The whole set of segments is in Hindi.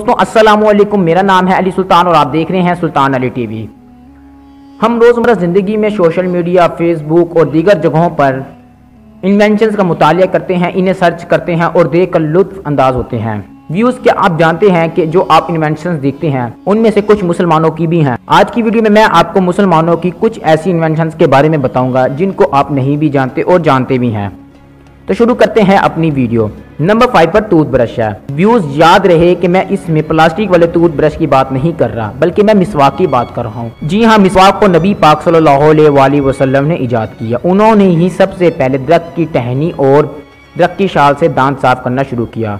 दोस्तों अस्सलाम वालेकुम, मेरा नाम है अली सुल्तान और आप देख रहे हैं सुल्तान अली टीवी। हम रोज़मर्रा ज़िंदगी में सोशल मीडिया, फेसबुक और दीगर जगहों पर इन्वेंशंस का मुतालिया करते हैं, इन्हें सर्च करते हैं और देख कर लुत्फ़ अंदाज होते हैं। व्यूज़ क्या आप जानते हैं कि जो आप इन्वेंशंस देखते हैं उनमें से कुछ मुसलमानों की भी हैं। आज की वीडियो में मैं आपको मुसलमानों की कुछ ऐसी इन्वेंशंस के बारे में बताऊंगा जिनको आप नहीं भी जानते और जानते भी हैं। तो शुरू करते हैं अपनी वीडियो। नंबर 5 पर टूथब्रश है। व्यूज याद रहे कि मैं इसमें प्लास्टिक वाले टूथब्रश की बात नहीं कर रहा, बल्कि मैं मिसवाक की बात कर रहा हूँ। जी हाँ, मिसवाक को नबी पाक सल्लल्लाहु अलैहि वसल्लम ने इजाद किया। उन्होंने ही सबसे पहले दरख्त की टहनी और दरख्त की शाल से दांत साफ करना शुरू किया।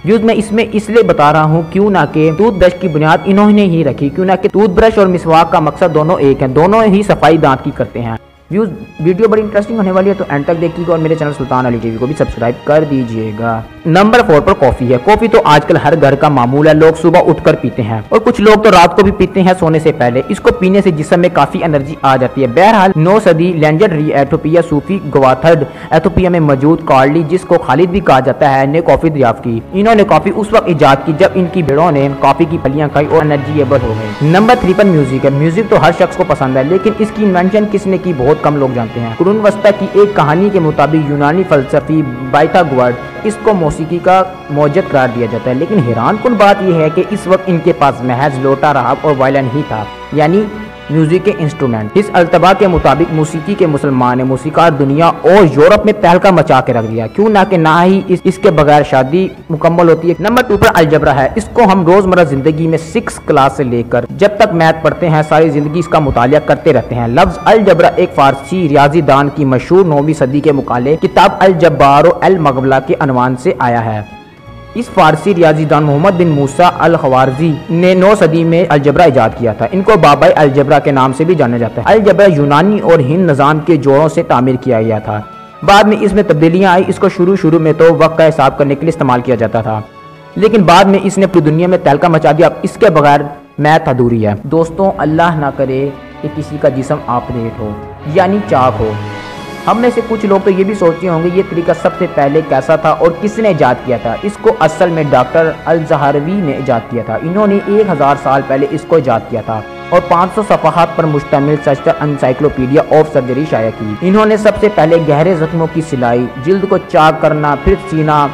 व्यूज मैं इसमें इसलिए बता रहा हूँ क्यों ना कि टूथब्रश की बुनियाद इन्होंने ही रखी, क्यों ना कि टूथब्रश और मिसवाक का मकसद दोनों एक है, दोनों ही सफाई दांत की करते हैं। व्यूज वीडियो बड़ी इंटरेस्टिंग होने वाली है, तो एंड तक देखिएगा और मेरे चैनल सुल्तान अली टीवी को भी सब्सक्राइब कर दीजिएगा। नंबर 4 पर कॉफी है। कॉफी तो आजकल हर घर का मामूल है, लोग सुबह उठकर पीते हैं और कुछ लोग तो रात को भी पीते हैं सोने से पहले। इसको पीने से जिस्म में काफी एनर्जी आ जाती है। बहरहाल 9 सदी लेजेंडरी एथोपिया सूफी गवाथर्ड एथोपिया में मौजूद कार्ली, जिसको खालिद भी कहा जाता है, ने कॉफी दरियाफ्त की। इन्होंने कॉफी उस वक्त इजाद की जब इनकी भेड़ों ने कॉफी की फलियां खाई और एनर्जीएबल हो गए। नंबर 3 पर म्यूजिक है। म्यूजिक तो हर शख्स को पसंद है, लेकिन इसकी इन्वेंशन किसने की बहुत कम लोग जानते हैं। कुरुन वस्ता की एक कहानी के मुताबिक यूनानी फलसफी पाइथागोरस इसको मौसीकी का मौजद करार दिया जाता है, लेकिन हैरान कुन बात यह है कि इस वक्त इनके पास महज लोटा, रहाब और वायलिन ही था, यानी म्यूजिक के इंस्ट्रूमेंट। इस अल्तबा के मुताबिक मौसीकी के मुसलमान मूसीकार दुनिया और यूरोप में तहलका मचा के रख दिया, क्यों ना कि ना ही इसके बगैर शादी मुकम्मल होती है। नंबर 2 पर अलजबरा है। इसको हम रोजमर्रा जिंदगी में 6 क्लास से लेकर जब तक मैथ पढ़ते हैं सारी जिंदगी इसका मुतालिया करते रहते हैं। लफ्ज अलजबरा एक फारसी रियाजी दान की मशहूर 9वीं सदी के मुकाले किताब अल जब्बार अल मगबला के अनवान से आया है। इस फारसी रियाजीदान मोहम्मद बिन मूसा अल खवारजी ने 9 सदी में अलजबरा इजाद किया था। इनको बाबाई अलजबरा के नाम से भी जाना जाता है। अलजबरा यूनानी और हिंद निज़ाम के जोड़ों से तामीर किया गया था। बाद में इसमें तब्दीलियां आई। इसको शुरू में तो वक्त का हिसाब करने के लिए इस्तेमाल किया जाता था, लेकिन बाद में इसने पूरी दुनिया में तहलका मचा दिया। अब इसके बगैर मैथ अधूरी है। दोस्तों अल्लाह ना करे कि किसी का जिस्म ऑपरेट हो, यानी चाक हो। हम में से कुछ लोग तो ये भी सोचते होंगे ये तरीका सबसे पहले कैसा था और किसने इजाद किया था। इसको असल में डॉक्टर अल-ज़हरवी ने इजाद किया था। इन्होंने 1000 साल पहले इसको इजाद किया था और 500 सफ़हात पर मुश्तमिल सस्टर एनसाइक्लोपीडिया ऑफ सर्जरी शाया की। इन्होंने सबसे पहले गहरे जख्मों की सिलाई, जिल्द को चाक करना, फिर सीना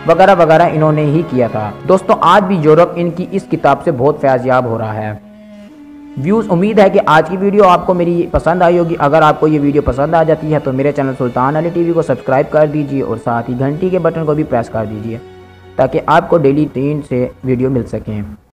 वगैरह वगैरह इन्होंने ही किया था। दोस्तों आज भी यूरोप इनकी इस किताब से बहुत फैज़याब हो रहा है। व्यूज़ उम्मीद है कि आज की वीडियो आपको मेरी पसंद आई होगी। अगर आपको ये वीडियो पसंद आ जाती है तो मेरे चैनल सुल्तान अली टीवी को सब्सक्राइब कर दीजिए और साथ ही घंटी के बटन को भी प्रेस कर दीजिए ताकि आपको डेली 3 से वीडियो मिल सकें।